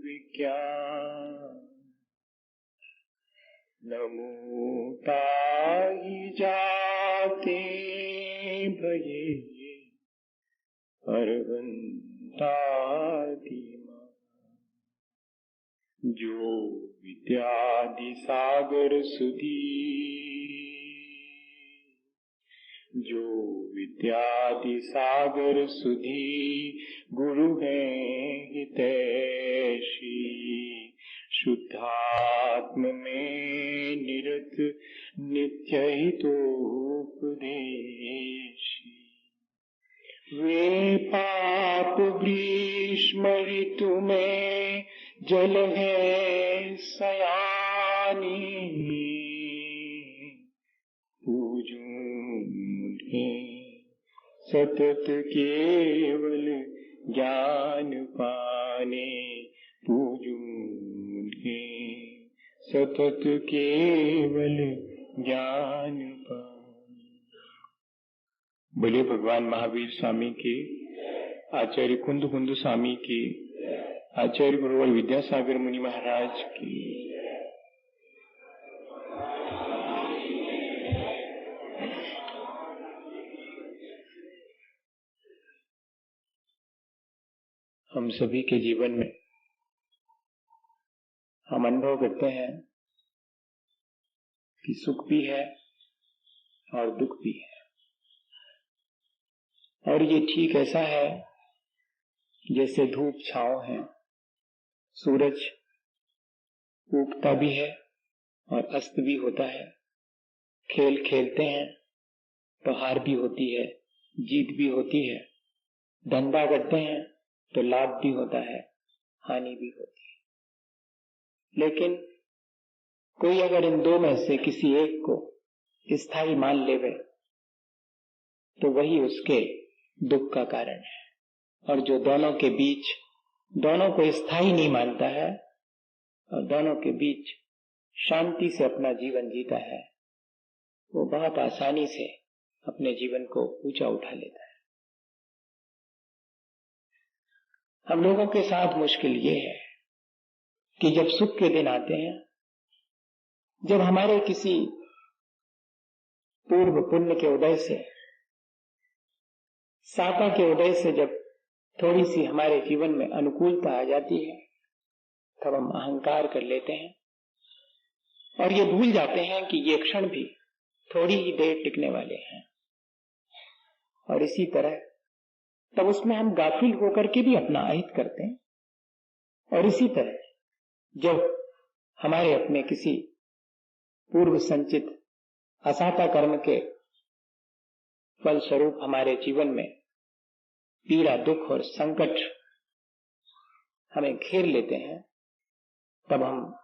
विज्ञान नमोताहि जाते भये अर्हन्तादिमा जो विद्यादि सागर सुधी जो विद्यादि सागर सुधी गुरु हैं हितैषी शुद्धात्म में निरत नित्य हितोपदेशी वे पाप ग्रीष्म ऋतु में जल है सयानी सतत केवल ज्ञान पाने पूजूं सतत केवल ज्ञान पाने। बोले भगवान महावीर स्वामी के, आचार्य कुंद कुंद स्वामी के, आचार्य गुरुवर विद्यासागर मुनि महाराज की। हम सभी के जीवन में हम अनुभव करते हैं कि सुख भी है और दुख भी है, और ये ठीक ऐसा है जैसे धूप छांव है। सूरज उगता भी है और अस्त भी होता है। खेल खेलते हैं तो हार भी होती है, जीत भी होती है। धंधा करते हैं तो लाभ भी होता है, हानि भी होती है। लेकिन कोई अगर इन दो में से किसी एक को स्थायी मान लेवे तो वही उसके दुख का कारण है। और जो दोनों के बीच, दोनों को स्थायी नहीं मानता है और दोनों के बीच शांति से अपना जीवन जीता है, वो बहुत आसानी से अपने जीवन को ऊंचा उठा लेता है। हम लोगों के साथ मुश्किल ये है कि जब सुख के दिन आते हैं, जब हमारे किसी पूर्व पुण्य के उदय से, साका के उदय से जब थोड़ी सी हमारे जीवन में अनुकूलता आ जाती है, तब हम अहंकार कर लेते हैं और ये भूल जाते हैं कि ये क्षण भी थोड़ी ही देर टिकने वाले हैं। और इसी तरह तब उसमें हम गाफिल होकर के भी अपना अहित करते हैं। और इसी तरह जब हमारे अपने किसी पूर्व संचित असाता कर्म के फल स्वरूप हमारे जीवन में पीड़ा, दुख और संकट हमें घेर लेते हैं, तब हम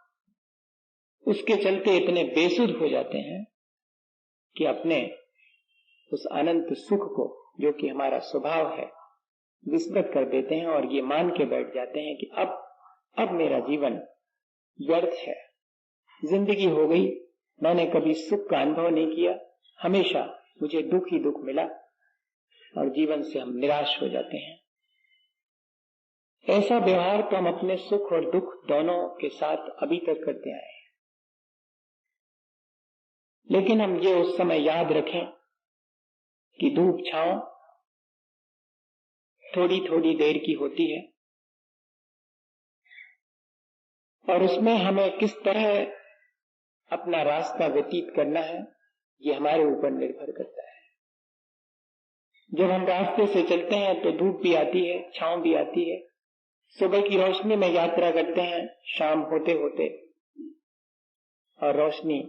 उसके चलते इतने बेसुध हो जाते हैं कि अपने उस अनंत सुख को, जो कि हमारा स्वभाव है, विस्मृत कर देते हैं और ये मान के बैठ जाते हैं कि अब मेरा जीवन व्यर्थ है, जिंदगी हो गई, मैंने कभी सुख का अनुभव नहीं किया, हमेशा मुझे दुख ही दुख मिला, और जीवन से हम निराश हो जाते हैं। ऐसा व्यवहार तो हम अपने सुख और दुख दोनों के साथ अभी तक करते आए हैं। लेकिन हम ये उस समय याद रखें कि धूप छांव थोड़ी थोड़ी देर की होती है और उसमें हमें किस तरह अपना रास्ता व्यतीत करना है, ये हमारे ऊपर निर्भर करता है। जब हम रास्ते से चलते हैं तो धूप भी आती है, छांव भी आती है। सुबह की रोशनी में यात्रा करते हैं, शाम होते होते और रोशनी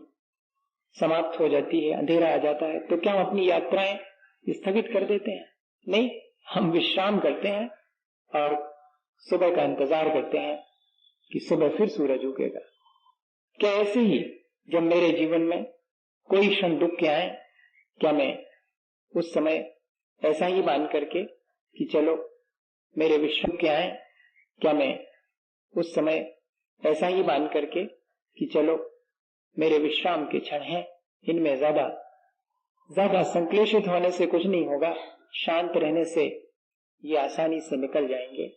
समाप्त हो जाती है, अंधेरा आ जाता है, तो क्या हम अपनी यात्राएं स्थगित कर देते हैं? नहीं, हम विश्राम करते हैं और सुबह का इंतजार करते हैं कि सुबह फिर सूरज उगेगा। क्या ऐसे ही जब मेरे जीवन में कोई क्षण दुख के आए, क्या मैं उस समय ऐसा ही मान करके कि चलो मेरे विश्राम के आए, क्या मैं उस समय ऐसा ही मान करके कि चलो मेरे विश्राम के क्षण हैं, इनमें ज्यादा संक्लेशित होने से कुछ नहीं होगा, शांत रहने से ये आसानी से निकल जाएंगे,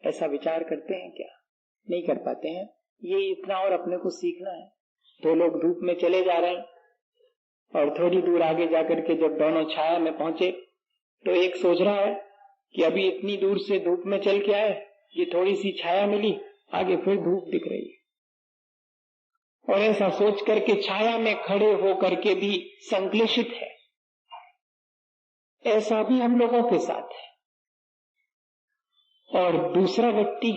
ऐसा विचार करते हैं क्या? नहीं कर पाते हैं। ये इतना और अपने को सीखना है। 2 लोग धूप में चले जा रहे हैं और थोड़ी दूर आगे जाकर के जब दोनों छाया में पहुंचे तो एक सोच रहा है कि अभी इतनी दूर से धूप में चल के आए, ये थोड़ी सी छाया मिली, आगे फिर धूप दिख रही है। और ऐसा सोच करके छाया में खड़े होकर के भी संक्लेशित है। ऐसा भी हम लोगों के साथ है। और दूसरा व्यक्ति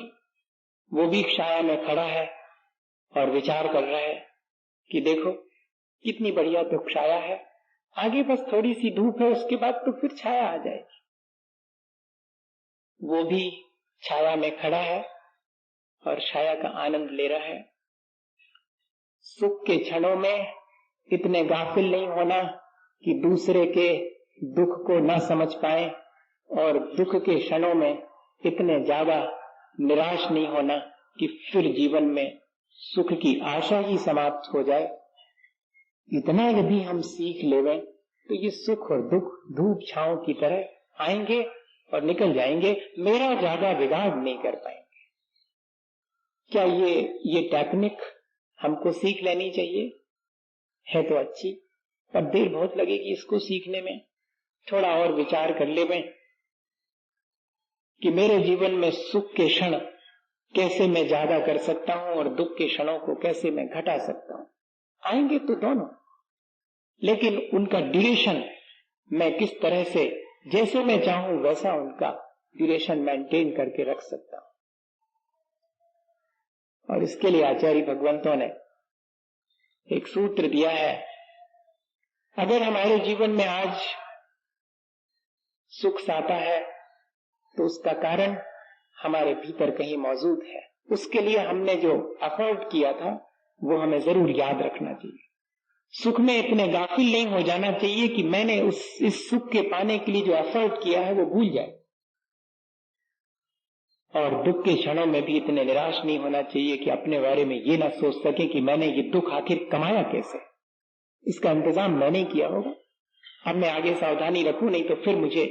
वो भी छाया में खड़ा है और विचार कर रहा है कि देखो कितनी बढ़िया तो छाया है, आगे बस थोड़ी सी धूप है, उसके बाद तो फिर छाया आ जाएगी। वो भी छाया में खड़ा है और छाया का आनंद ले रहा है। सुख के क्षणों में इतने गाफिल नहीं होना कि दूसरे के दुख को न समझ पाए, और दुख के क्षणों में इतने ज्यादा निराश नहीं होना कि फिर जीवन में सुख की आशा ही समाप्त हो जाए। इतना यदि हम सीख लेवें तो ये सुख और दुख धूप छांव की तरह आएंगे और निकल जाएंगे, मेरा ज्यादा बिगाड़ नहीं कर पाएंगे। क्या ये टेक्निक हमको सीख लेनी चाहिए? है तो अच्छी, पर देर बहुत लगेगी इसको सीखने में। थोड़ा और विचार कर लेवें कि मेरे जीवन में सुख के क्षण कैसे मैं ज्यादा कर सकता हूं और दुख के क्षणों को कैसे मैं घटा सकता हूं। आएंगे तो दोनों, लेकिन उनका ड्यूरेशन मैं किस तरह से, जैसे मैं चाहूं वैसा उनका ड्यूरेशन मेंटेन करके रख सकता हूं। और इसके लिए आचार्य भगवंतों ने एक सूत्र दिया है। अगर हमारे जीवन में आज सुख साता है तो उसका कारण हमारे भीतर कहीं मौजूद है। उसके लिए हमने जो एफर्ट किया था वो हमें जरूर याद रखना चाहिए। सुख में इतने गाफिल नहीं हो जाना चाहिए कि मैंने इस सुख के पाने के लिए जो एफर्ट किया है वो भूल जाए। और दुख के क्षणों में भी इतने निराश नहीं होना चाहिए कि अपने बारे में ये ना सोच सके कि मैंने ये दुख आखिर कमाया कैसे, इसका इंतजाम मैंने किया होगा। अब मैं आगे सावधानी रखूं, नहीं तो फिर मुझे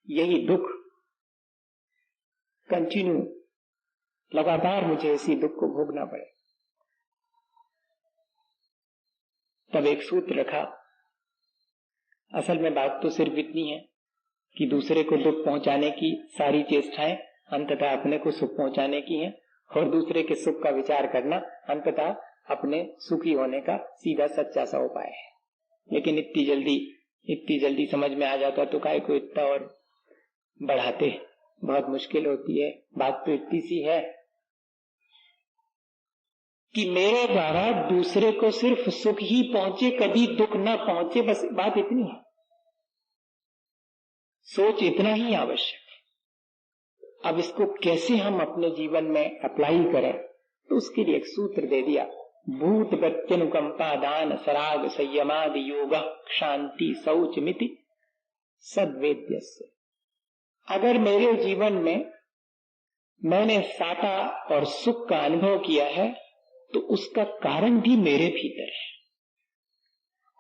यही दुख कंटिन्यू, लगातार मुझे इसी दुख को भोगना पड़े। तब एक सूत्र रखा। असल में बात तो सिर्फ इतनी है कि दूसरे को दुख पहुंचाने की सारी चेष्टाएं अंततः अपने को सुख पहुंचाने की हैं, और दूसरे के सुख का विचार करना अंततः अपने सुखी होने का सीधा सच्चा सा उपाय है। लेकिन इतनी जल्दी समझ में आ जाता तो काहे को इतना और बढ़ाते, बहुत मुश्किल होती है। बात तो इतनी सी है कि मेरे द्वारा दूसरे को सिर्फ सुख ही पहुंचे, कभी दुख न पहुंचे, बस बात इतनी है। सोच इतना ही आवश्यक है। अब इसको कैसे हम अपने जीवन में अप्लाई करें, तो उसके लिए एक सूत्र दे दिया। भूत प्रत्यनुकंपा दान सराग संयमादि योग शांति शौच मिति सद्वेद्यस्य। अगर मेरे जीवन में मैंने साता और सुख का अनुभव किया है तो उसका कारण भी मेरे भीतर है,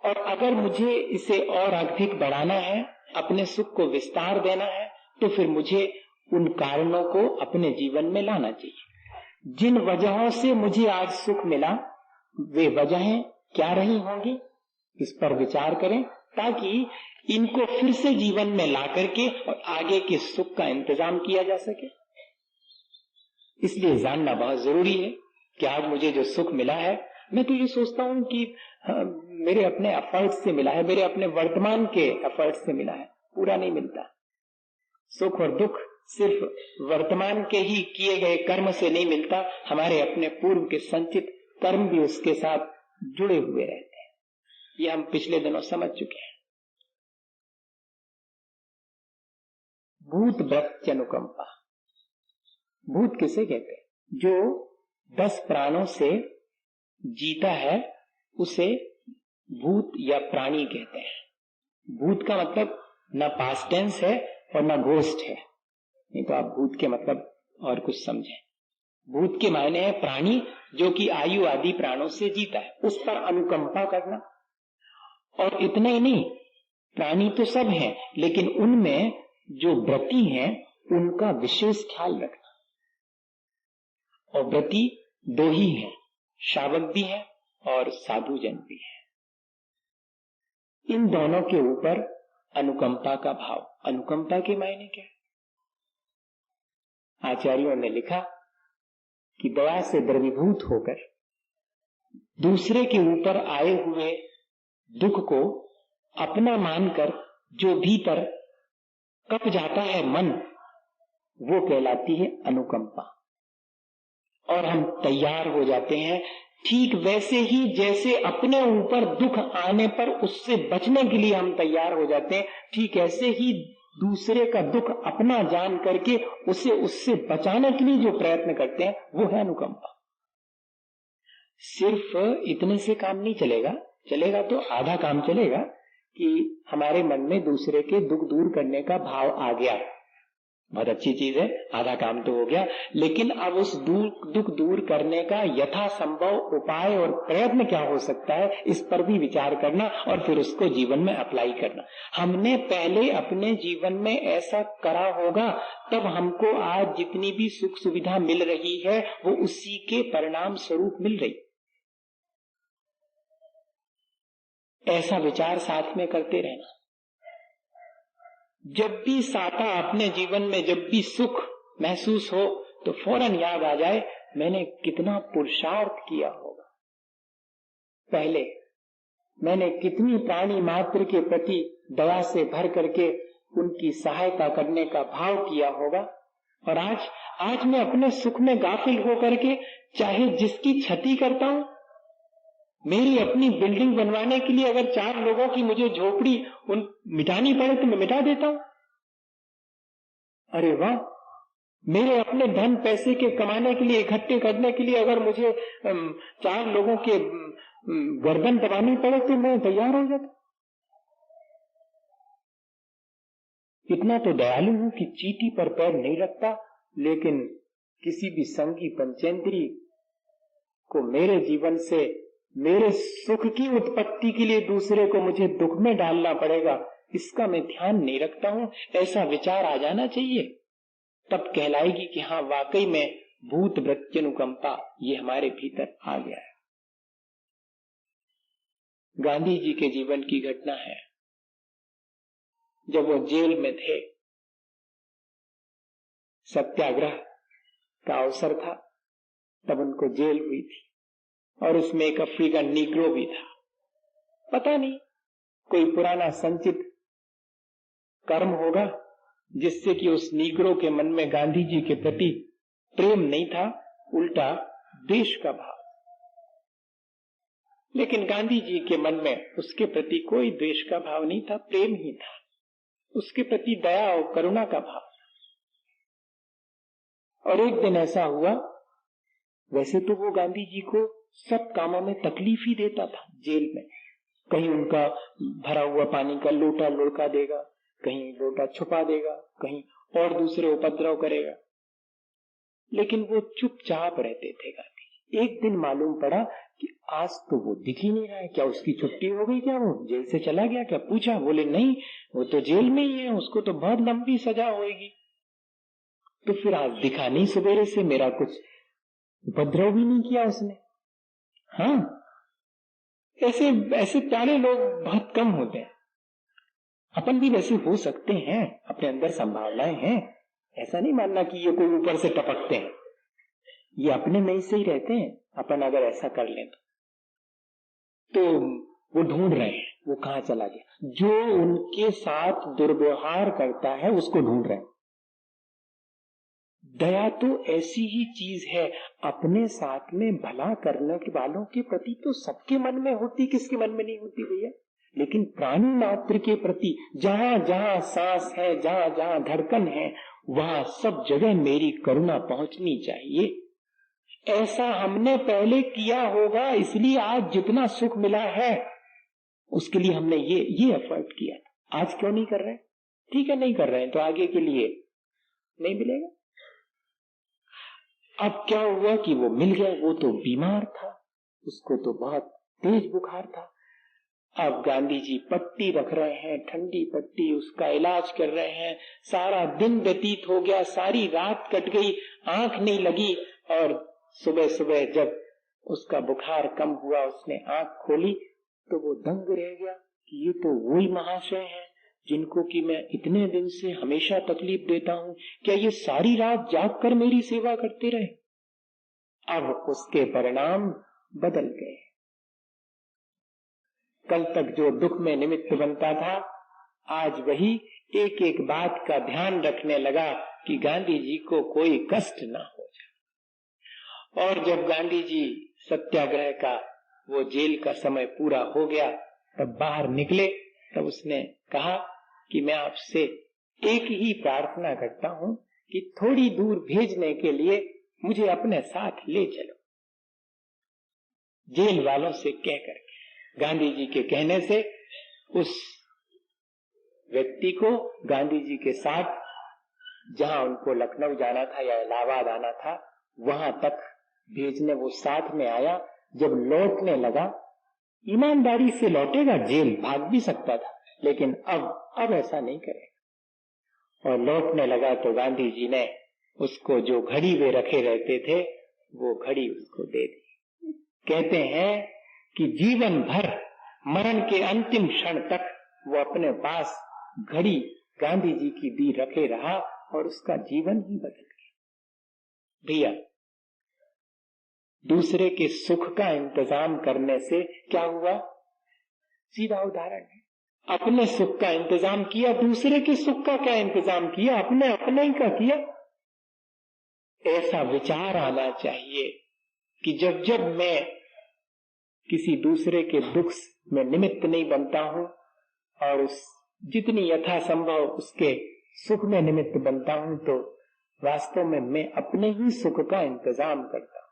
और अगर मुझे इसे और अधिक बढ़ाना है, अपने सुख को विस्तार देना है, तो फिर मुझे उन कारणों को अपने जीवन में लाना चाहिए। जिन वजहों से मुझे आज सुख मिला वे वजहें क्या रही होंगी, इस पर विचार करें, ताकि इनको फिर से जीवन में ला करके और आगे के सुख का इंतजाम किया जा सके। इसलिए जानना बहुत जरूरी है कि आज मुझे जो सुख मिला है, मैं तो ये सोचता हूं कि मेरे अपने एफर्ट से मिला है, मेरे अपने वर्तमान के एफर्ट से मिला है, पूरा नहीं मिलता। सुख और दुख सिर्फ वर्तमान के ही किए गए कर्म से नहीं मिलता, हमारे अपने पूर्व के संचित कर्म भी उसके साथ जुड़े हुए रहते हैं। ये हम पिछले दिनों समझ चुके हैं। भूत प्रत्यनुकंपा, भूत किसे कहते हैं? जो 10 प्राणों से जीता है उसे भूत या प्राणी कहते हैं। भूत का मतलब न पास्ट टेंस है और न घोस्ट है, नहीं तो आप भूत के मतलब और कुछ समझें। भूत के मायने है प्राणी, जो कि आयु आदि प्राणों से जीता है, उस पर अनुकंपा करना। और इतना ही नहीं, प्राणी तो सब हैं, लेकिन उनमें जो व्रती हैं उनका विशेष ख्याल रखना। और व्रती दो ही हैं, शावक भी है और साधुजन भी है। इन दोनों के ऊपर अनुकंपा का भाव। अनुकंपा के मायने क्या? आचार्यों ने लिखा कि दया से द्रवीभूत होकर दूसरे के ऊपर आए हुए दुख को अपना मानकर जो भीतर कप जाता है मन, वो कहलाती है अनुकंपा। और हम तैयार हो जाते हैं ठीक वैसे ही जैसे अपने ऊपर दुख आने पर उससे बचने के लिए हम तैयार हो जाते हैं, ठीक ऐसे ही दूसरे का दुख अपना जान करके उसे उससे बचाने के लिए जो प्रयत्न करते हैं वो है अनुकंपा। सिर्फ इतने से काम नहीं चलेगा, चलेगा तो आधा काम चलेगा कि हमारे मन में दूसरे के दुख दूर करने का भाव आ गया, बहुत अच्छी चीज है, आधा काम तो हो गया। लेकिन अब उस दुख दूर करने का यथासंभव उपाय और प्रयत्न क्या हो सकता है, इस पर भी विचार करना और फिर उसको जीवन में अप्लाई करना। हमने पहले अपने जीवन में ऐसा करा होगा, तब हमको आज जितनी भी सुख सुविधा मिल रही है वो उसी के परिणाम स्वरूप मिल रही। ऐसा विचार साथ में करते रहना। जब भी साता अपने जीवन में जब भी सुख महसूस हो तो फौरन याद आ जाए मैंने कितना पुरुषार्थ किया होगा, पहले मैंने कितनी प्राणी मात्र के प्रति दया से भर करके उनकी सहायता करने का भाव किया होगा। और आज मैं अपने सुख में गाफिल हो करके चाहे जिसकी क्षति करता हूं, मेरी अपनी बिल्डिंग बनवाने के लिए अगर 4 लोगों की मुझे झोपड़ी मिटानी पड़े तो मैं मिटा देता हूं। अरे वाह, मेरे अपने धन पैसे के कमाने के लिए, इकट्ठे करने के लिए अगर मुझे 4 लोगों के गर्दन दबानी पड़े तो मैं तैयार हो जाता। इतना तो दयालु हूं कि चींटी पर पैर नहीं रखता, लेकिन किसी भी संगी पंचेंद्री को मेरे जीवन से मेरे सुख की उत्पत्ति के लिए दूसरे को मुझे दुख में डालना पड़ेगा, इसका मैं ध्यान नहीं रखता हूं। ऐसा विचार आ जाना चाहिए, तब कहलाएगी कि हाँ वाकई में भूत वृत्ति अनुकंपा ये हमारे भीतर आ गया है। गांधी जी के जीवन की घटना है। जब वो जेल में थे, सत्याग्रह का अवसर था, तब उनको जेल हुई थी और उसमें एक अफ्रीकन नीग्रो भी था। पता नहीं कोई पुराना संचित कर्म होगा जिससे कि उस नीग्रो के मन में गांधी जी के प्रति प्रेम नहीं था, उल्टा द्वेष का भाव। लेकिन गांधी जी के मन में उसके प्रति कोई द्वेष का भाव नहीं था, प्रेम ही था, उसके प्रति दया और करुणा का भाव। और एक दिन ऐसा हुआ, वैसे तो वो गांधी जी को सब कामों में तकलीफ ही देता था जेल में। कहीं उनका भरा हुआ पानी का लोटा लुढ़का देगा, कहीं लोटा छुपा देगा, कहीं और दूसरे उपद्रव करेगा, लेकिन वो चुपचाप रहते थे गांधी। एक दिन मालूम पड़ा कि आज तो वो दिख ही नहीं रहा है, क्या उसकी छुट्टी हो गई, क्या वो जेल से चला गया क्या? पूछा, बोले नहीं, वो तो जेल में ही है, उसको तो बहुत लंबी सजा होगी। तो फिर आज दिखा नहीं सवेरे से, मेरा कुछ उपद्रव भी नहीं किया उसने। हाँ, ऐसे प्यारे लोग बहुत कम होते हैं। अपन भी वैसे हो सकते हैं, अपने अंदर संभावनाएं हैं, ऐसा नहीं मानना कि ये कोई ऊपर से टपकते हैं, ये अपने में से ही रहते हैं। अपन अगर ऐसा कर लें तो वो ढूंढ रहे हैं वो कहां चला गया, जो उनके साथ दुर्व्यवहार करता है उसको ढूंढ रहे हैं। दया तो ऐसी ही चीज है, अपने साथ में भला करने के वालों के प्रति तो सबके मन में होती, किसके मन में नहीं होती भैया? लेकिन प्राणी मात्र के प्रति जहां जहां सांस है, जहां जहां धड़कन है, वहां सब जगह मेरी करुणा पहुंचनी चाहिए। ऐसा हमने पहले किया होगा, इसलिए आज जितना सुख मिला है उसके लिए हमने ये एफर्ट किया। आज क्यों नहीं कर रहे? ठीक है, नहीं कर रहे हैं तो आगे के लिए नहीं मिलेगा। अब क्या हुआ कि वो मिल गया, वो तो बीमार था, उसको तो बहुत तेज बुखार था। अब गांधी जी पट्टी रख रहे हैं, ठंडी पट्टी, उसका इलाज कर रहे हैं। सारा दिन व्यतीत हो गया, सारी रात कट गई, आंख नहीं लगी और सुबह सुबह जब उसका बुखार कम हुआ, उसने आंख खोली तो वो दंग रह गया कि ये तो वही महाशय हैं जिनको कि मैं इतने दिन से हमेशा तकलीफ देता हूं। क्या ये सारी रात जाग कर मेरी सेवा करते रहे? अब उसके परिणाम बदल गए। कल तक जो दुख में निमित्त बनता था, आज वही एक एक बात का ध्यान रखने लगा कि गांधी जी को कोई कष्ट ना हो जाए। और जब गांधी जी सत्याग्रह का वो जेल का समय पूरा हो गया, तब बाहर निकले, तब उसने कहा कि मैं आपसे एक ही प्रार्थना करता हूं कि थोड़ी दूर भेजने के लिए मुझे अपने साथ ले चलो। जेल वालों से कह करके, गांधी जी के कहने से उस व्यक्ति को गांधी जी के साथ जहां उनको लखनऊ जाना था या इलाहाबाद आना था, वहां तक भेजने वो साथ में आया। जब लौटने लगा, ईमानदारी से लौटेगा, जेल भाग भी सकता था, लेकिन अब ऐसा नहीं करेगा। और लौटने लगा तो गांधी जी ने उसको जो घड़ी वे रखे रहते थे, वो घड़ी उसको दे दी। कहते हैं कि जीवन भर मरण के अंतिम क्षण तक वो अपने पास घड़ी गांधी जी की दी रखे रहा और उसका जीवन ही बदल गया। भैया, दूसरे के सुख का इंतजाम करने से क्या हुआ? सीधा उदाहरण है, अपने सुख का इंतजाम किया, दूसरे के सुख का क्या इंतजाम किया? अपने ही का किया। ऐसा विचार आना चाहिए कि जब जब मैं किसी दूसरे के दुख में निमित्त नहीं बनता हूं और उस जितनी यथासंभव उसके सुख में निमित्त बनता हूं, तो वास्तव में मैं अपने ही सुख का इंतजाम करता हूं।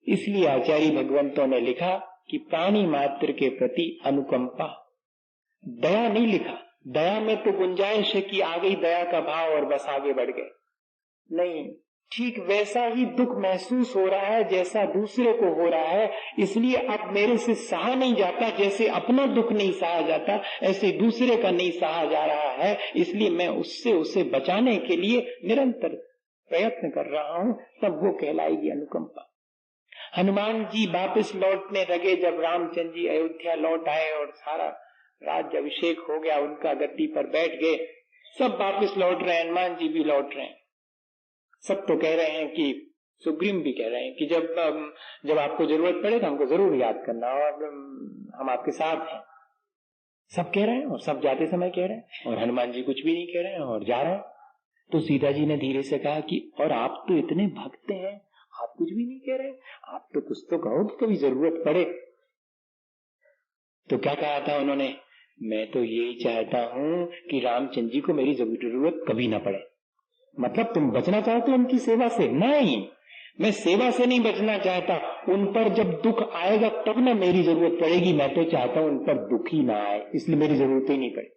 इसलिए आचार्य भगवंतों ने लिखा कि प्राणी मात्र के प्रति अनुकंपा, दया नहीं लिखा। दया में तो गुंजाइश है कि आ गई दया का भाव और बस आगे बढ़ गए, नहीं, ठीक वैसा ही दुख महसूस हो रहा है जैसा दूसरे को हो रहा है। इसलिए अब मेरे से सहा नहीं जाता, जैसे अपना दुख नहीं सहा जाता ऐसे दूसरे का नहीं सहा जा रहा है। इसलिए मैं उससे उसे बचाने के लिए निरंतर प्रयत्न कर रहा हूं, तब वो कहलाएगी अनुकंपा। हनुमान जी वापस लौटने लगे, जब रामचंद्र जी अयोध्या लौट आए और सारा राज्य अभिषेक हो गया, उनका गद्दी पर बैठ गए, सब वापस लौट रहे हैं, हनुमान जी भी लौट रहे हैं। सब तो कह रहे हैं कि सुग्रीव भी कह रहे हैं कि जब आपको जरूरत पड़े तो हमको जरूर याद करना और हम आपके साथ हैं। सब कह रहे हैं और सब जाते समय कह रहे हैं और हनुमान जी कुछ भी नहीं कह रहे हैं और जा रहे हैं। तो सीता जी ने धीरे से कहा कि और आप तो इतने भक्त हैं, आप कुछ भी नहीं कह रहे, आप तो कुछ तो कहो कि कभी जरूरत पड़े। तो क्या कहा था उन्होंने? मैं तो यही चाहता हूं कि रामचंद्र जी को मेरी जरूरत कभी ना पड़े। मतलब तुम बचना चाहते हो उनकी सेवा से? नहीं, मैं सेवा से नहीं बचना चाहता, उन पर जब दुख आएगा तब ना मेरी जरूरत पड़ेगी। मैं तो चाहता हूं उन पर दुख ही ना आए, इसलिए मेरी जरूरत ही नहीं पड़े।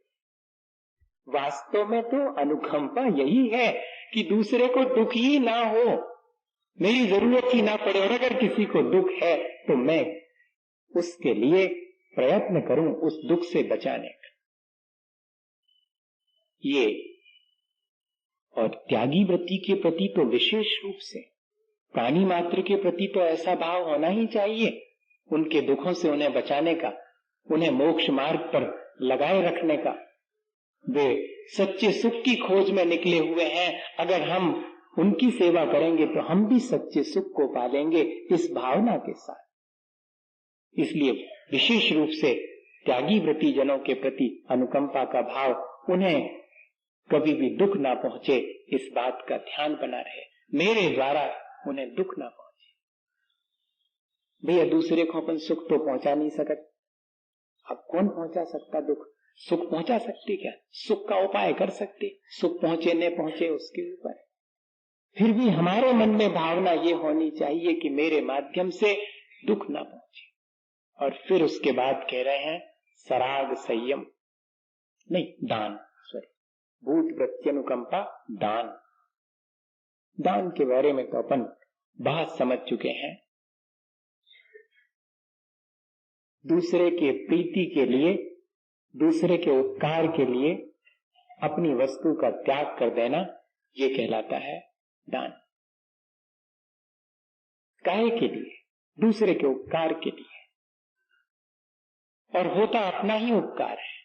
वास्तव में तो अनुकंपा यही है कि दूसरे को दुख ही ना हो, मेरी जरूरत ही ना पड़े, और अगर किसी को दुख है तो मैं उसके लिए प्रयत्न करूं उस दुख से बचाने का। ये और त्यागी वृत्ति के प्रति तो विशेष रूप से, प्राणी मात्र के प्रति तो ऐसा भाव होना ही चाहिए, उनके दुखों से उन्हें बचाने का, उन्हें मोक्ष मार्ग पर लगाए रखने का। वे सच्चे सुख की खोज में निकले हुए हैं, अगर हम उनकी सेवा करेंगे तो हम भी सच्चे सुख को पालेंगे, इस भावना के साथ। इसलिए विशेष रूप से त्यागी वृत्ति जनों के प्रति अनुकंपा का भाव, उन्हें कभी भी दुख ना पहुंचे इस बात का ध्यान बना रहे, मेरे द्वारा उन्हें दुख ना पहुंचे। भैया, दूसरे को अपन सुख तो पहुंचा नहीं सकते, अब कौन पहुंचा सकता दुख? सुख पहुंचा सकते क्या? सुख का उपाय कर सकते, सुख पहुंचे न पहुंचे उसके ऊपर। फिर भी हमारे मन में भावना ये होनी चाहिए कि मेरे माध्यम से दुख ना पहुंचे। और फिर उसके बाद कह रहे हैं सराग संयम नहीं, दान, भूत प्रत्यनुकंपा, दान। दान के बारे में तो अपन बहुत समझ चुके हैं। दूसरे के प्रीति के लिए, दूसरे के उपकार के लिए अपनी वस्तु का त्याग कर देना, ये कहलाता है दान। काहे के लिए? दूसरे के उपकार के लिए, और होता अपना ही उपकार है।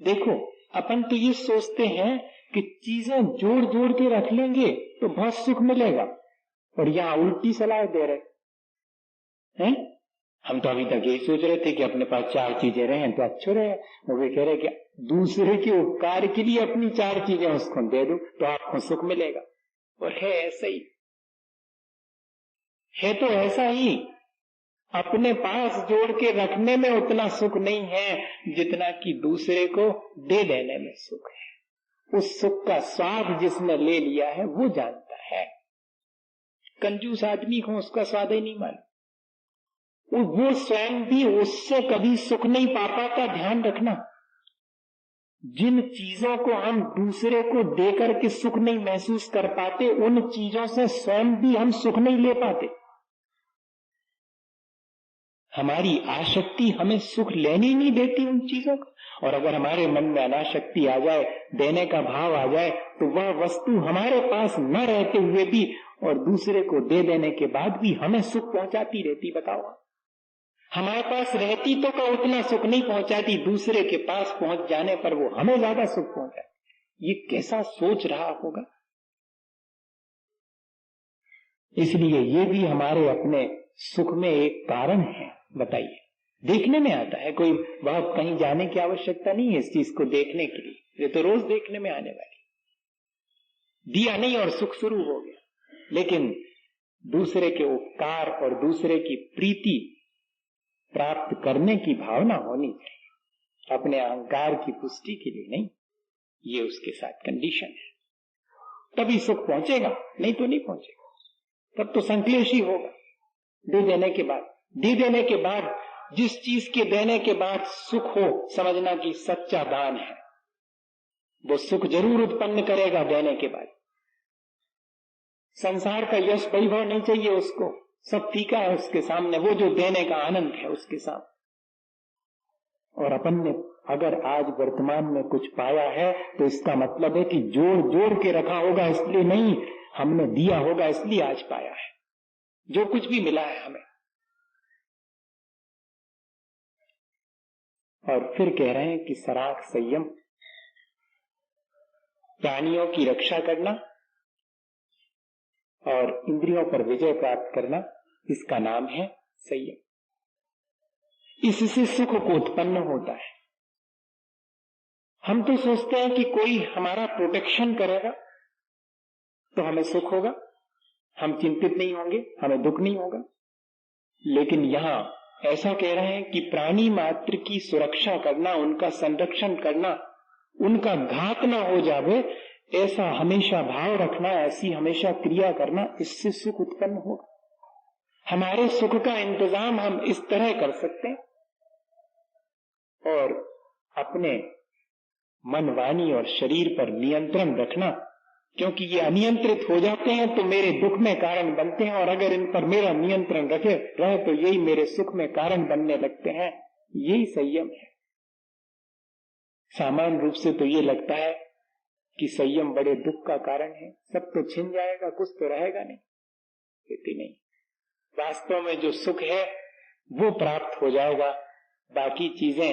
देखो, अपन तो ये सोचते हैं कि चीजें जोड़ जोड़ के रख लेंगे तो बहुत सुख मिलेगा, और यहां उल्टी सलाह दे रहे हैं। हम तो अभी तक यही सोच रहे थे कि अपने पास 4 चीजें रहे तो अच्छे रहे। वो भी कह रहे कि दूसरे के उपकार के लिए अपनी 4 चीजें उसको दे दो तो आपको सुख मिलेगा। और है ऐसा ही, है तो ऐसा ही। अपने पास जोड़ के रखने में उतना सुख नहीं है जितना कि दूसरे को दे देने में सुख है। उस सुख का स्वाद जिसने ले लिया है वो जानता है। कंजूस आदमी को उसका स्वाद ही नहीं मालूम। वो स्वयं भी उससे कभी सुख नहीं पा पाता। ध्यान रखना, जिन चीजों को हम दूसरे को देकर के सुख नहीं महसूस कर पाते, उन चीजों से स्वयं भी हम सुख नहीं ले पाते। हमारी आसक्ति हमें सुख लेने नहीं देती उन चीजों का। और अगर हमारे मन में अनासक्ति आ जाए, देने का भाव आ जाए, तो वह वस्तु हमारे पास न रहते हुए भी और दूसरे को दे देने के बाद भी हमें सुख पहुंचाती रहती। बताओ, हमारे पास रहती तो का उतना सुख नहीं पहुंचाती, दूसरे के पास पहुंच जाने पर वो हमें ज्यादा सुख पहुंचाती। ये कैसा सोच रहा होगा। इसलिए ये भी हमारे अपने सुख में एक कारण है। बताइए, देखने में आता है, कोई बहुत कहीं जाने की आवश्यकता नहीं है इस चीज को देखने के लिए, ये तो रोज देखने में आने वाली। दिया नहीं और सुख शुरू हो गया। लेकिन दूसरे के उपकार और दूसरे की प्रीति प्राप्त करने की भावना होनी चाहिए, अपने अहंकार की पुष्टि के लिए नहीं। ये उसके साथ कंडीशन है, तभी सुख पहुंचेगा, नहीं तो नहीं पहुंचेगा। तब तो संक्लेश ही होगा। दे देने के बाद जिस चीज के देने के बाद सुख हो, समझना कि सच्चा दान है। वो सुख जरूर उत्पन्न करेगा देने के बाद। संसार का यश वैभव नहीं चाहिए उसको, सब फीका है उसके सामने, वो जो देने का आनंद है उसके सामने। और अपन ने अगर आज वर्तमान में कुछ पाया है तो इसका मतलब है कि जोड़ जोड़ के रखा होगा, इसलिए नहीं, हमने दिया होगा इसलिए आज पाया है जो कुछ भी मिला है हमें। और फिर कह रहे हैं कि सराग संयम, प्राणियों की रक्षा करना और इंद्रियों पर विजय प्राप्त करना, इसका नाम है संयम। इससे सुख को उत्पन्न होता है। हम तो सोचते हैं कि कोई हमारा प्रोटेक्शन करेगा तो हमें सुख होगा, हम चिंतित नहीं होंगे, हमें दुख नहीं होगा। लेकिन यहां ऐसा कह रहे हैं कि प्राणी मात्र की सुरक्षा करना, उनका संरक्षण करना, उनका घात ना हो जावे, ऐसा हमेशा भाव रखना, ऐसी हमेशा क्रिया करना, इससे सुख उत्पन्न होगा। हमारे सुख का इंतजाम हम इस तरह कर सकते हैं। और अपने मन, वाणी और शरीर पर नियंत्रण रखना, क्योंकि ये अनियंत्रित हो जाते हैं तो मेरे दुख में कारण बनते हैं, और अगर इन पर मेरा नियंत्रण रहे तो यही मेरे सुख में कारण बनने लगते हैं। यही संयम है। सामान्य रूप से तो ये लगता है कि संयम बड़े दुख का कारण है, सब तो छिन जाएगा, कुछ तो रहेगा नहीं। इतनी नहीं, वास्तव में जो सुख है वो प्राप्त हो जाएगा। बाकी चीजें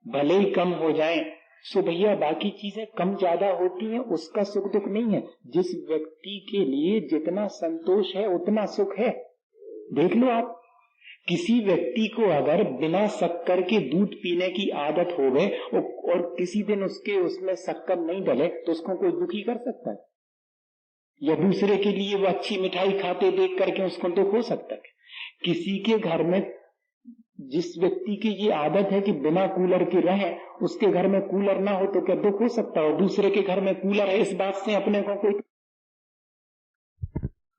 भले ही कम हो जाएं, सो भैया बाकी चीजें कम ज्यादा होती हैं, उसका सुख दुख नहीं है। जिस व्यक्ति के लिए जितना संतोष है उतना सुख है। देख लो आप, किसी व्यक्ति को अगर बिना शक्कर के दूध पीने की आदत हो गए और किसी दिन उसमें शक्कर नहीं डले तो उसको कोई दुखी कर सकता है? या दूसरे के लिए वो अच्छी मिठाई खाते देख करके उसको दुख हो सकता है? किसी के घर में जिस व्यक्ति की ये आदत है कि बिना कूलर के रहे, उसके घर में कूलर ना हो तो क्या दुख हो सकता है? और दूसरे के घर में कूलर है, इस बात से अपने को कोई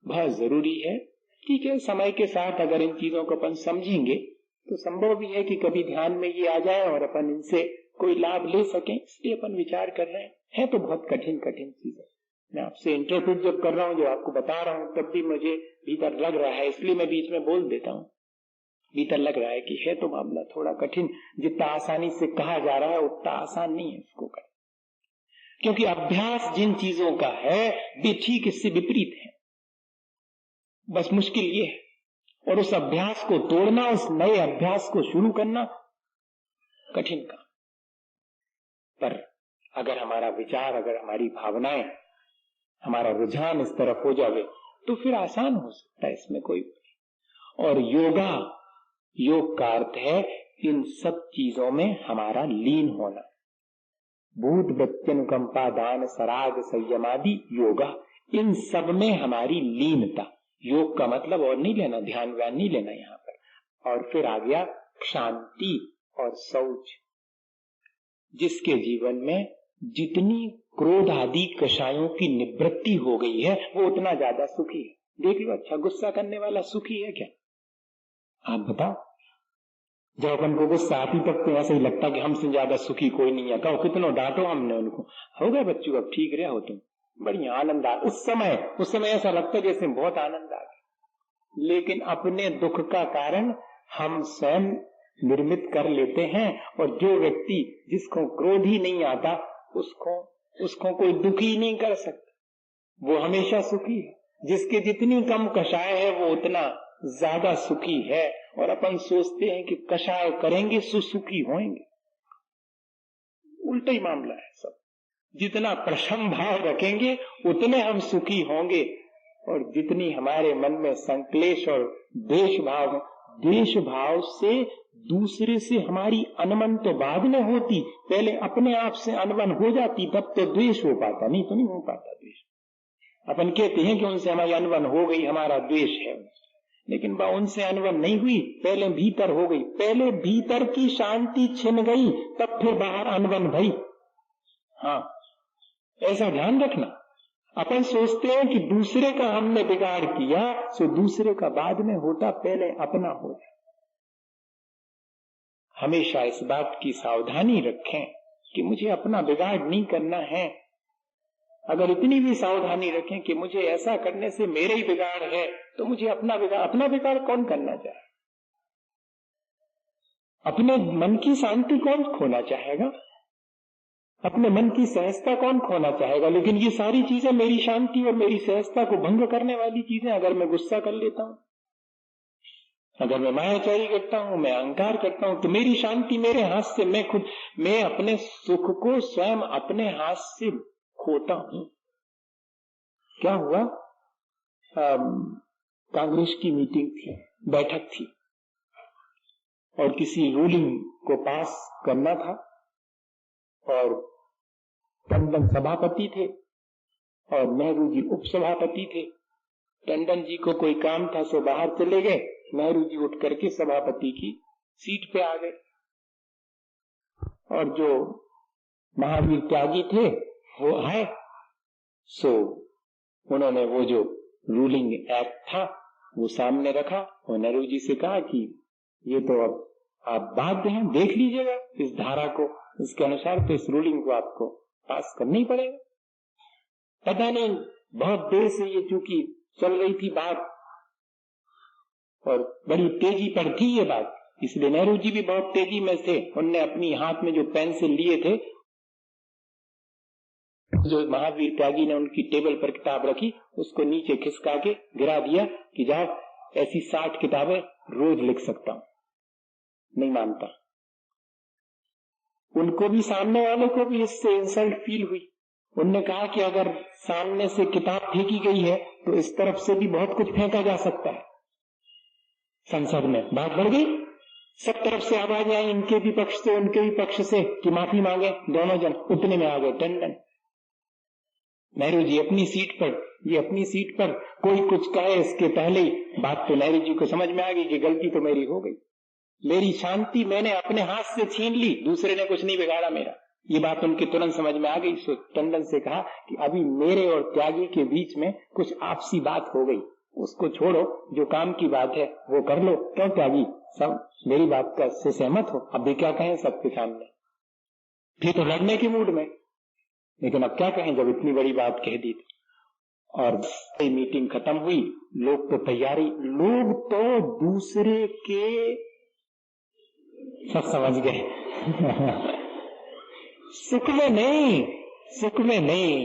बहुत जरूरी है। ठीक है, समय के साथ अगर इन चीजों को अपन समझेंगे तो संभव भी है कि कभी ध्यान में ये आ जाए और अपन इनसे कोई लाभ ले सकें, इसलिए अपन विचार कर रहे हैं। है तो बहुत कठिन कठिन चीज है। मैं आपसे इंटरप्रेट जब कर रहा हूँ, जो आपको बता रहा हूँ, तब भी मुझे भीतर लग रहा है, इसलिए मैं बीच में बोल देता हूँ। भीतर लग रहा है कि है तो मामला थोड़ा कठिन, जितना आसानी से कहा जा रहा है उतना आसान नहीं है इसको कर, क्योंकि अभ्यास जिन चीजों का है वे ठीक इससे विपरीत है। बस मुश्किल ये है और उस अभ्यास को तोड़ना, उस नए अभ्यास को शुरू करना कठिन काम। पर अगर हमारा विचार, अगर हमारी भावनाएं, हमारा रुझान इस तरफ हो जावे तो फिर आसान हो सकता है, इसमें कोई। और योग का अर्थ है इन सब चीजों में हमारा लीन होना। भूत वृत्त्यनुकंपा दान सराग संयमादि योगा, इन सब में हमारी लीनता। योग का मतलब और नहीं लेना, ध्यान व्यान नहीं लेना यहां पर। और फिर आ गया शांति और शौच। जिसके जीवन में जितनी क्रोध आदि कषायों की निवृत्ति हो गई है वो उतना ज्यादा सुखी है। देख लो, अच्छा गुस्सा करने वाला सुखी है क्या? आप बताओ। जब अपन को गुस्सा आती तक तो ऐसा ही लगता कि हमसे ज्यादा सुखी कोई नहीं है। कहो कितना डांटो हमने उनको, हो गए बच्चों अब ठीक रहे हो तुम, बढ़िया आनंद आ। उस समय ऐसा लगता है जैसे बहुत आनंद आ गया। लेकिन अपने दुख का कारण हम स्वयं निर्मित कर लेते हैं। और जो व्यक्ति जिसको क्रोध ही नहीं आता उसको कोई दुखी नहीं कर सकता, वो हमेशा सुखी है। जिसके जितनी कम कषाय है वो उतना ज्यादा सुखी है। और अपन सोचते हैं कि कषाय करेंगे सुसुखी होंगे, उल्टा ही मामला है सब। जितना प्रशम भाव रखेंगे उतने हम सुखी होंगे। और जितनी हमारे मन में संक्लेश और द्वेष भाव से दूसरे से हमारी अनबन तो बाद में होती, पहले अपने आप से अनबन हो जाती, तब तो द्वेष हो पाता, नहीं तो नहीं हो पाता द्वेष। अपन कहते हैं कि उनसे हमारी अनबन हो गई, हमारा द्वेष है, लेकिन उनसे अनबन नहीं हुई, पहले भीतर हो गई। पहले भीतर की शांति छिन गई, तब फिर बाहर अनबन भई। हाँ, ऐसा ध्यान रखना। अपन सोचते हैं कि दूसरे का हमने बिगाड़ किया, सो दूसरे का बाद में होता, पहले अपना हो जाए। हमेशा इस बात की सावधानी रखें कि मुझे अपना बिगाड़ नहीं करना है। अगर इतनी भी सावधानी रखें कि मुझे ऐसा करने से मेरे ही बिगाड़ है, तो मुझे अपना बिगाड़ कौन करना चाहे? अपने मन की शांति कौन खोना चाहेगा? अपने मन की सहजता कौन खोना चाहेगा? लेकिन ये सारी चीजें मेरी शांति और मेरी सहजता को भंग करने वाली चीजें। अगर मैं गुस्सा कर लेता हूं, अगर मैं मायाचारी करता हूं, मैं अहंकार करता हूं, तो मेरी शांति मेरे हाथ से, मैं अपने सुख को स्वयं अपने हाथ से खोता हूं। क्या हुआ? कांग्रेस की मीटिंग थी, बैठक थी, और किसी रूलिंग को पास करना था, और टंडन सभापति थे और नेहरू जी उपसभापति थे। टंडन जी को कोई काम था, सो बाहर चले गए। नेहरू जी उठ करके सभापति की सीट पे आ गए, और जो महावीर त्यागी थे वो आए। सो उन्होंने वो जो रूलिंग एक्ट था वो सामने रखा और नेहरू जी से कहा कि ये तो अब आप बाध्य हैं, देख लीजिएगा इस धारा को, इसके अनुसार तो इस रूलिंग को आपको पास करना ही पड़ेगा। पता नहीं बहुत देर से ये चूंकि चल रही थी बात और बड़ी तेजी पर थी ये बात, इसलिए नेहरू जी भी बहुत तेजी में थे। उनने अपनी हाथ में जो पेंसिल लिए थे, जो महावीर त्यागी ने उनकी टेबल पर किताब रखी, उसको नीचे खिसका के गिरा दिया कि जाओ ऐसी 60 किताबें रोज लिख सकता हूं। नहीं मानता। उनको भी, सामने वाले को भी इससे इंसल्ट फील हुई। उनने कहा कि अगर सामने से किताब फेंकी गई है तो इस तरफ से भी बहुत कुछ फेंका जा सकता है। संसद में बात बढ़ गई, सब तरफ से आवाज आई, इनके भी पक्ष से उनके भी पक्ष से, कि माफी मांगे दोनों जन। उतने में आ गए टंडन। नेहरू जी अपनी सीट पर, ये अपनी सीट पर, कोई कुछ कहे इसके पहले ही बात तो नेहरू जी को समझ में आ गई कि गलती तो मेरी हो गई, मेरी शांति मैंने अपने हाथ से छीन ली, दूसरे ने कुछ नहीं बिगाड़ा मेरा। ये बात उनके तुरंत समझ में आ गई। सो टंडन से कहा कि अभी मेरे और त्यागी के बीच में कुछ आपसी बात हो गई, उसको छोड़ो, जो काम की बात है वो कर लो। क्यों त्यागी, सब मेरी बात का से सहमत हो? अब भी क्या कहें सबके सामने, फिर तो लड़ने के मूड में, लेकिन अब क्या कहें जब इतनी बड़ी बात कह दी। और मीटिंग खत्म हुई, लोग तो तैयारी, लोग तो दूसरे के, सब समझ गए सुख में नहीं,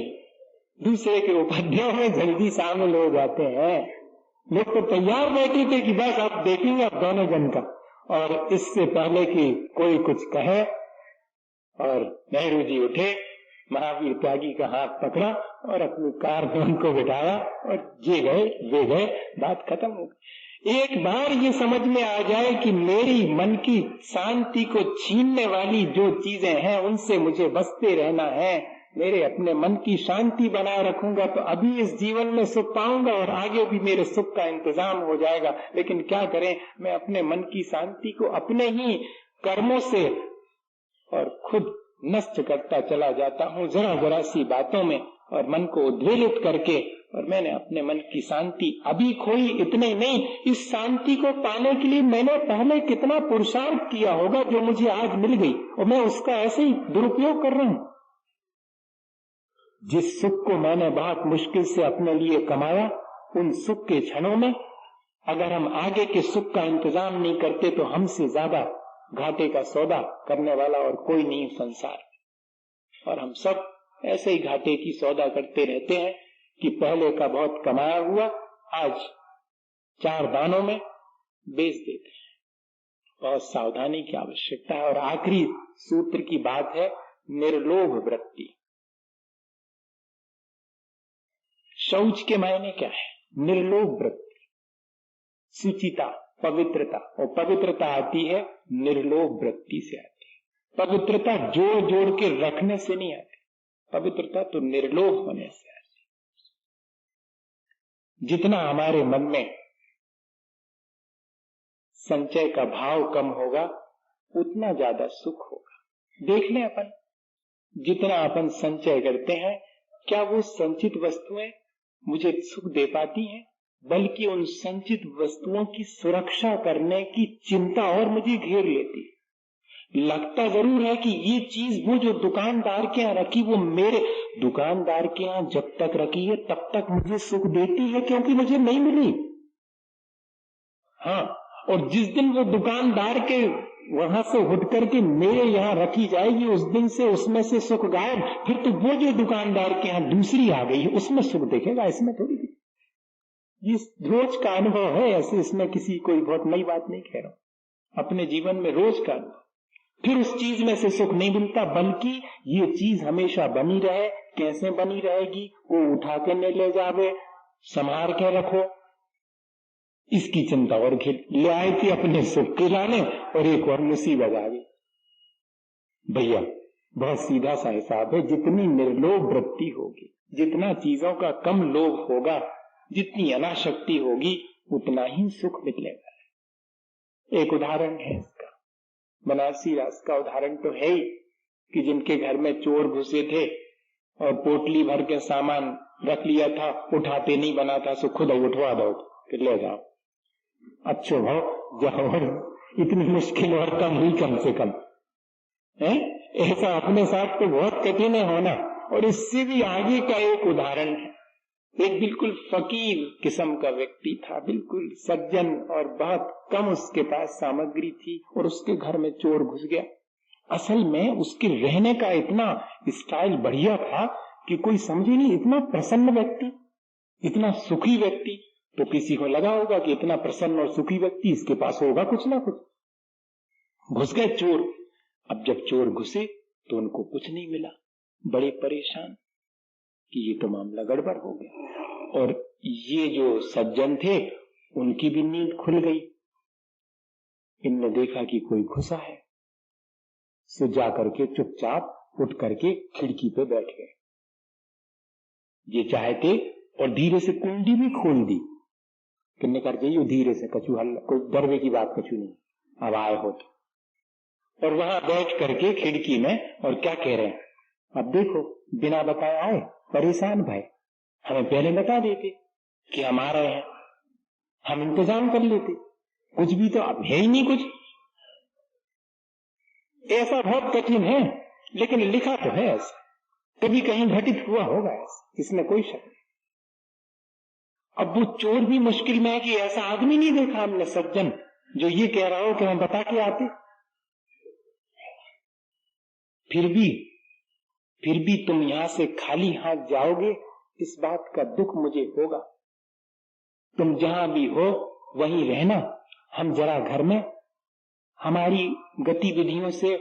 दूसरे के उपाध्यायों में जल्दी शामिल हो जाते हैं। लोग तो तैयार बैठे थे कि बस आप देखेंगे आप दोनों जन का, और इससे पहले कि कोई कुछ कहे, और नेहरू जी उठे, महावीर त्यागी का हाथ पकड़ा और अपनी कार में उनको बिठाया और ये गए वे गए, बात खत्म हो गई। एक बार ये समझ में आ जाए कि मेरी मन की शांति को छीनने वाली जो चीजें हैं उनसे मुझे बचते रहना है, मेरे अपने मन की शांति बनाए रखूंगा तो अभी इस जीवन में सुख पाऊंगा और आगे भी मेरे सुख का इंतजाम हो जाएगा। लेकिन क्या करें, मैं अपने मन की शांति को अपने ही कर्मों से और खुद नष्ट करता चला जाता हूँ जरा जरा सी बातों में, और मन को उद्वेलित करके, और मैंने अपने मन की शांति अभी खोई। इतने नहीं, इस शांति को पाने के लिए मैंने पहले कितना पुरुषार्थ किया होगा जो मुझे आज मिल गई, और मैं उसका ऐसे ही दुरुपयोग कर रहा हूं। जिस सुख को मैंने बहुत मुश्किल से अपने लिए कमाया, उन सुख के क्षणों में अगर हम आगे के सुख का इंतजाम नहीं करते तो हमसे ज्यादा घाटे का सौदा करने वाला और कोई नहीं संसार। और हम सब ऐसे ही घाटे की सौदा करते रहते हैं कि पहले का बहुत कमाया हुआ आज 4 दानों में बेच देते हैं। बहुत सावधानी की आवश्यकता है। और आखिरी सूत्र की बात है निर्लोभ वृत्ति। शौच के मायने क्या है? निर्लोभ वृत्ति, सुचिता, पवित्रता। और पवित्रता आती है निर्लोभ वृत्ति से आती है। पवित्रता जोड़ जोड़ के रखने से नहीं आती, पवित्रता तो निर्लोभ होने से आती है। जितना हमारे मन में संचय का भाव कम होगा उतना ज्यादा सुख होगा। देख लें अपन, जितना अपन संचय करते हैं क्या वो संचित वस्तुएं मुझे सुख दे पाती हैं? बल्कि उन संचित वस्तुओं की सुरक्षा करने की चिंता और मुझे घेर लेती है। लगता जरूर है कि ये चीज वो जो दुकानदार के यहाँ रखी, वो मेरे दुकानदार के यहाँ जब तक रखी है तब तक मुझे सुख देती है क्योंकि मुझे नहीं मिली। हाँ, और जिस दिन वो दुकानदार के वहां से उठ करके मेरे यहाँ रखी जाएगी, उस दिन से उसमें से सुख गायब। फिर तो वो जो दुकानदार के यहाँ दूसरी आ गई है उसमें सुख देखेगा, इसमें थोड़ी। ये रोज का अनुभव है ऐसे, इसमें किसी कोई बहुत नई बात नहीं कह रहा हूं, अपने जीवन में रोज का अनुभव। फिर उस चीज में से सुख नहीं मिलता, बल्कि ये चीज हमेशा बनी रहे। कैसे बनी रहेगी? वो उठा के न ले जावे, संभाल के रखो, इसकी चिंता और ले आई थी अपने सुख के लाने, और एक और मुसीबत आ गई। भैया बहुत सीधा सा हिसाब है, जितनी निर्लोभ वृत्ति होगी, जितना चीजों का कम लोभ होगा, जितनी अनाशक्ति होगी, उतना ही सुख मिलेगा। एक उदाहरण है इसका, बनारसी रास का उदाहरण तो है ही, कि जिनके घर में चोर घुसे थे और पोटली भर के सामान रख लिया था, उठाते नहीं बना था, सो खुद उठवा दो कि ले जाओ। अच्छो भाव जाओ, इतनी मुश्किल और कम हुई कम से कम है। ऐसा अपने साथ तो बहुत कठिन है होना। और इससे भी आगे का एक उदाहरण है, एक बिल्कुल फकीर किस्म का व्यक्ति था, बिल्कुल सज्जन, और बहुत कम उसके पास सामग्री थी, और उसके घर में चोर घुस गया। असल में उसके रहने का इतना स्टाइल बढ़िया था कि कोई समझे नहीं, इतना प्रसन्न व्यक्ति, इतना सुखी व्यक्ति, तो किसी को लगा होगा कि इतना प्रसन्न और सुखी व्यक्ति, इसके पास होगा कुछ ना कुछ। घुस गए चोर। अब जब चोर घुसे तो उनको कुछ नहीं मिला, बड़े परेशान कि ये तो मामला गड़बड़ हो गया। और ये जो सज्जन थे उनकी भी नींद खुल गई। इनने देखा कि कोई घुसा है, सो जा करके चुपचाप उठ करके खिड़की पे बैठ गए। ये चाहते और धीरे से कुंडी भी खोल दी, किन्ने कर जाइए धीरे से, कछु हल्ला, कोई डरवे की बात कछु नहीं, अब आए हो तो। और वहां बैठ करके खिड़की में, और क्या कह रहे हैं, अब देखो बिना बताए आए, परेशान भाई, हमें पहले बता देते कि हम आ रहे हैं, हम इंतजाम कर लेते, कुछ भी तो अब है ही नहीं कुछ। ऐसा बहुत कठिन है, लेकिन लिखा तो है ऐसा, कभी कहीं घटित हुआ होगा ऐसा, इसमें कोई शक नहीं। अब वो चोर भी मुश्किल में है कि ऐसा आदमी नहीं देखा हमने सज्जन जो ये कह रहा हो कि हम बता के आते। फिर भी तुम यहां से खाली हाथ जाओगे, इस बात का दुख मुझे होगा। तुम जहां भी हो वहीं रहना, हम जरा घर में हमारी गतिविधियों से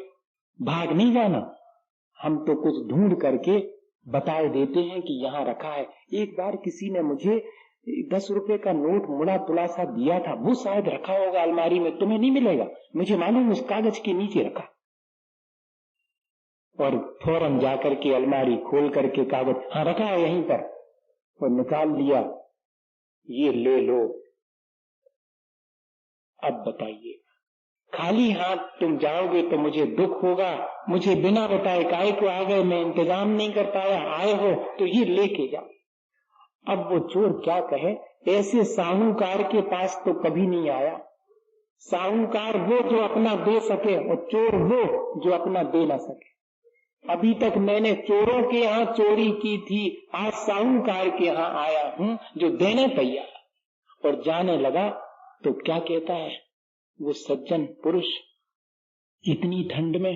भाग नहीं जाना, हम तो कुछ ढूंढ करके बताए देते हैं कि यहाँ रखा है। एक बार किसी ने मुझे 10 रुपए का नोट मुड़ा तुला सा दिया था, वो शायद रखा होगा अलमारी में, तुम्हें नहीं मिलेगा, मुझे मालूम उस कागज के नीचे रखा। और फौरन जाकर के अलमारी खोल करके कागज, हाँ रखा है यहीं पर, और निकाल लिया, ये ले लो। अब बताइए, खाली हाथ तुम जाओगे तो मुझे दुख होगा, मुझे बिना बताए काहे को आ गए, मैं इंतजाम नहीं कर पाया, आए हो तो ये लेके जाओ। अब वो चोर क्या कहे, ऐसे साहूकार के पास तो कभी नहीं आया। साहूकार वो जो अपना दे सके, और चोर वो जो अपना दे ना सके। अभी तक मैंने चोरों के यहाँ चोरी की थी, आज साहूकार के यहाँ आया हूं जो देने तैयार। और जाने लगा तो क्या कहता है वो सज्जन पुरुष, इतनी ठंड में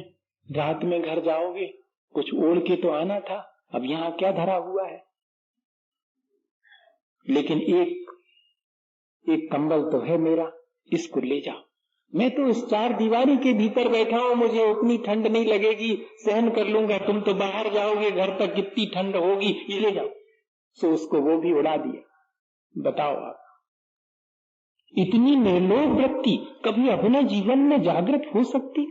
रात में घर जाओगे, कुछ ओढ़ के तो आना था, अब यहाँ क्या धरा हुआ है। लेकिन एक कंबल तो है मेरा, इसको ले जाओ। मैं तो इस 4 दीवारी के भीतर बैठा हूं, मुझे उतनी ठंड नहीं लगेगी, सहन कर लूंगा, तुम तो बाहर जाओगे घर तक, कितनी ठंड होगी, ये ले जाओ। सो उसको वो भी उड़ा दिया। बताओ आप, इतनी निर्लोभ वृत्ति कभी अपने जीवन में जागृत हो सकती?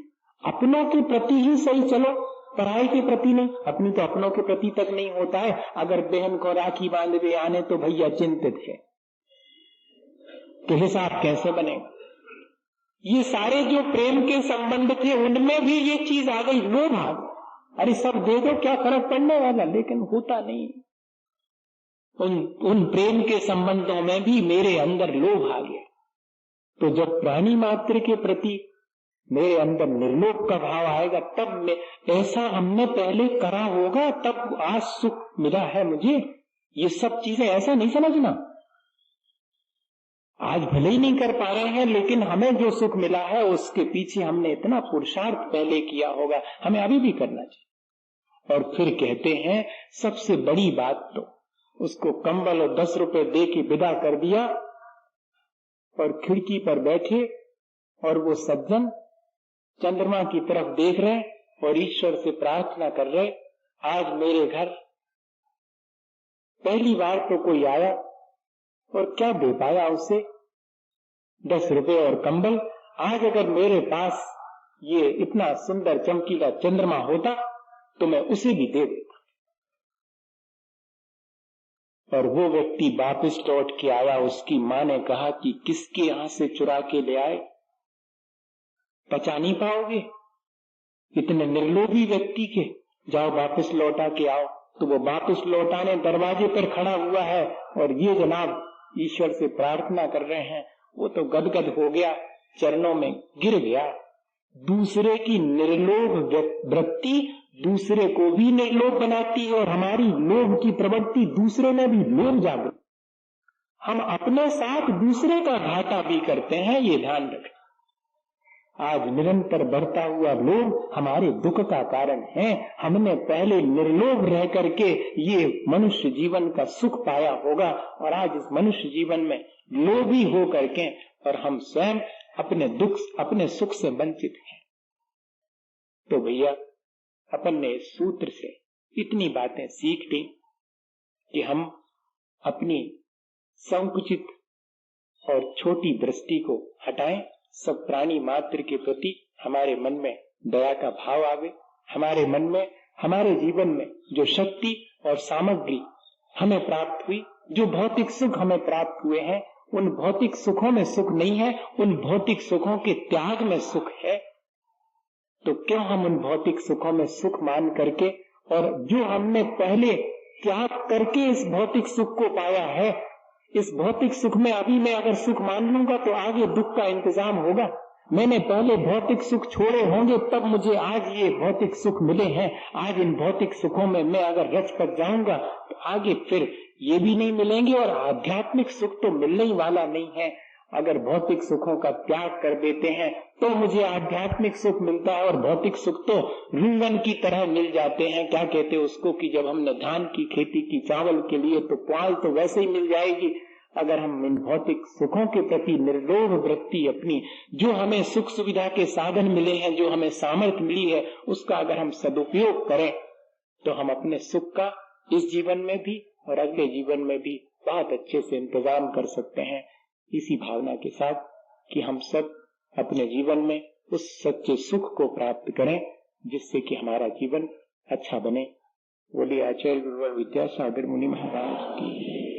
अपनों के प्रति ही सही चलो, पराये के प्रति नहीं। अपनी तो अपनों के प्रति तक नहीं होता है, अगर बहन को राखी बांधवे आने तो भैया चिंतित है, तो हिसाब कैसे बनेगा। ये सारे जो प्रेम के संबंध थे उनमें भी ये चीज आ गई, लोभ आ गया। अरे सब दे दो, क्या फर्क पड़ने वाला, लेकिन होता नहीं। उन प्रेम के संबंधों में भी मेरे अंदर लोभ आ गया। तो जब प्राणी मात्र के प्रति मेरे अंदर निर्लोभ का भाव आएगा, तब ऐसा हमने पहले करा होगा, तब आज सुख मिला है मुझे। ये सब चीजें ऐसा नहीं समझना, आज भले ही नहीं कर पा रहे हैं, लेकिन हमें जो सुख मिला है उसके पीछे हमने इतना पुरुषार्थ पहले किया होगा, हमें अभी भी करना चाहिए। और फिर कहते हैं सबसे बड़ी बात तो उसको कंबल और 10 रुपए दे के विदा कर दिया, और खिड़की पर बैठे और वो सज्जन चंद्रमा की तरफ देख रहे और ईश्वर से प्रार्थना कर रहे, आज मेरे घर पहली बार तो कोई आया, और क्या दे पाया उसे, 10 रुपए और कंबल। आज अगर मेरे पास ये इतना सुंदर चमकीला चंद्रमा होता तो मैं उसे भी दे देता। और वो व्यक्ति वापस लौट के आया, उसकी मां ने कहा कि किसके यहां से चुरा के ले आए, पचा नहीं पाओगे इतने निर्लोभी व्यक्ति के, जाओ वापस लौटा के आओ। तो वो वापस लौटाने दरवाजे पर खड़ा हुआ है, और ये जनाब ईश्वर से प्रार्थना कर रहे हैं। वो तो गदगद हो गया, चरणों में गिर गया। दूसरे की निर्लोभ वृत्ति दूसरे को भी निर्लोभ बनाती है, और हमारी लोभ की प्रवृत्ति दूसरे में भी लोभ जागृत। हम अपने साथ दूसरे का घाटा भी करते हैं, ये ध्यान रखें। आज निरंतर बढ़ता हुआ लोभ हमारे दुख का कारण है। हमने पहले निर्लोभ रह करके ये मनुष्य जीवन का सुख पाया होगा, और आज इस मनुष्य जीवन में लोभी हो करके और हम स्वयं अपने दुख अपने सुख से वंचित हैं। तो भैया अपन ने इस सूत्र से इतनी बातें सीख ली कि हम अपनी संकुचित और छोटी दृष्टि को हटाएं, सब प्राणी मात्र के प्रति हमारे मन में दया का भाव आवे, हमारे मन में हमारे जीवन में जो शक्ति और सामग्री हमें प्राप्त हुई, जो भौतिक सुख हमें प्राप्त हुए हैं, उन भौतिक सुखों में सुख नहीं है, उन भौतिक सुखों के त्याग में सुख है। तो क्यों हम उन भौतिक सुखों में सुख मान करके, और जो हमने पहले त्याग करके इस भौतिक सुख को पाया है, इस भौतिक सुख में अभी मैं अगर सुख मान लूंगा तो आगे दुख का इंतजाम होगा। मैंने पहले भौतिक सुख छोड़े होंगे तब मुझे आज ये भौतिक सुख मिले हैं। आज इन भौतिक सुखों में मैं अगर रच पच जाऊंगा तो आगे फिर ये भी नहीं मिलेंगे, और आध्यात्मिक सुख तो मिलने ही वाला नहीं है। अगर भौतिक सुखों का त्याग कर देते हैं तो मुझे आध्यात्मिक सुख मिलता है, और भौतिक सुख तो रुंगन की तरह मिल जाते हैं। क्या कहते हैं उसको कि जब हमने धान की खेती की चावल के लिए तो पुआल तो वैसे ही मिल जाएगी, अगर हम इन भौतिक सुखों के प्रति निर्लोभ वृत्ति अपनी, जो हमें सुख सुविधा के साधन मिले हैं, जो हमें सामर्थ्य मिली है, उसका अगर हम सदुपयोग करें तो हम अपने सुख का इस जीवन में भी और अगले जीवन में भी बहुत अच्छे से इंतजाम कर सकते हैं। इसी भावना के साथ कि हम सब अपने जीवन में उस सच्चे सुख को प्राप्त करें जिससे कि हमारा जीवन अच्छा बने। बोलिए आचार्य गुरुवर विद्यासागर मुनि महाराज की।